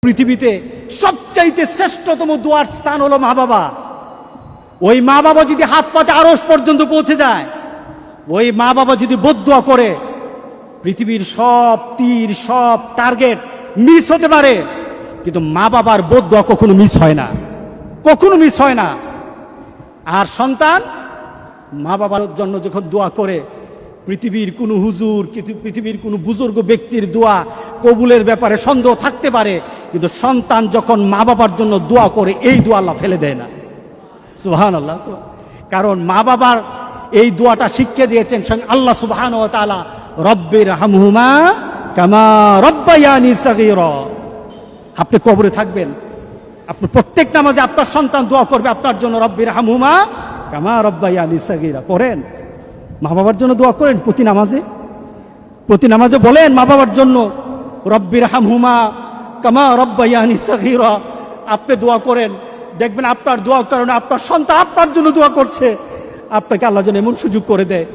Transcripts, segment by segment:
পৃথিবীতে সবচাইতে শ্রেষ্ঠতম দোয়ার স্থান হলো মা বাবা। ওই মা বাবা যদি হাত পাতে আরশ পর্যন্ত পৌঁছে যায়, ওই মা বাবা যদি বদদুয়া করে, পৃথিবীর সব তীর সব টার্গেট মিস হতে পারে, কিন্তু মা বাবার বদদুয়া কখনো মিস হয় না, কখনো মিস হয় না। আর সন্তান মা বাবার জন্য যখন দোয়া করে, পৃথিবীর কোনো হুজুর, পৃথিবীর কোনো বুজুর্গ ব্যক্তির দোয়া কবুলের ব্যাপারে সন্দেহ থাকতে পারে, কিন্তু সন্তান যখন মা বাবার জন্য দোয়া করে, এই দোয়া আল্লাহ ফেলে দেয় না। সুবহানাল্লাহ। কারণ মা বাবার এই দোয়াটা শিখিয়ে দিয়েছেন স্বয়ং আল্লাহ সুবহানাহু ওয়া তাআলা, রব্বির হামহুমা কামা রব্বায়ানি সাগীরা। আপনি কবরে থাকবেন, আপনি প্রত্যেক নামাজে আপনার সন্তান দোয়া করবে আপনার জন্য, রব্বির হামহুমা কামা রব্বায়ানি সাগীরা। পড়েন, মা বাবার জন্য দোয়া করেন প্রতি নামাজে বলেন মা বাবার জন্য, রব্বির হামহুমা কামা রব্বায়ানি সাগীরা। আপনি দোয়া করেন, দেখবেন আপনার দোয়ার কারণে আপনার সন্তান আপনার জন্য দোয়া করছে। আপনাকে আল্লাহ যেন এমন সুযোগ করে দেয়,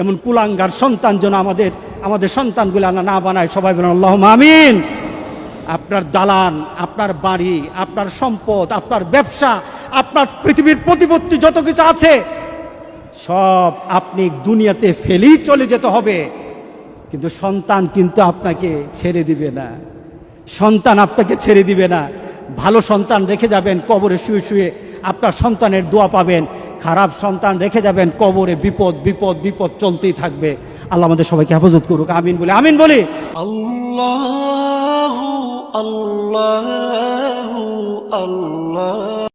এমন কুলাঙ্গার সন্তান যেন আমাদের সন্তানগুলো আল্লাহ না বানায়। সবাই বলেন আল্লাহুম্মা আমিন। আপনার দালান, আপনার বাড়ি, আপনার সম্পদ, আপনার ব্যবসা, আপনার পৃথিবীর প্রতিপত্তি যত কিছু আছে, সব আপনি দুনিয়াতে ফেলেই চলে যেতে হবে, কিন্তু সন্তান কিন্তু আপনাকে ছেড়ে দিবে না। সন্তান আপনাকে ছেড়ে দিবে না। ভালো সন্তান রেখে যাবেন, কবরে শুয়ে শুয়ে আপনার সন্তানের দোয়া পাবেন। খারাপ সন্তান রেখে যাবেন, কবরে বিপদ বিপদ বিপদ চলতেই থাকবে। আল্লাহ আমাদের সবাইকে হেফাজত করুক। আমিন বলি, আমিন বলি। আল্লাহু আল্লাহু আল্লাহ।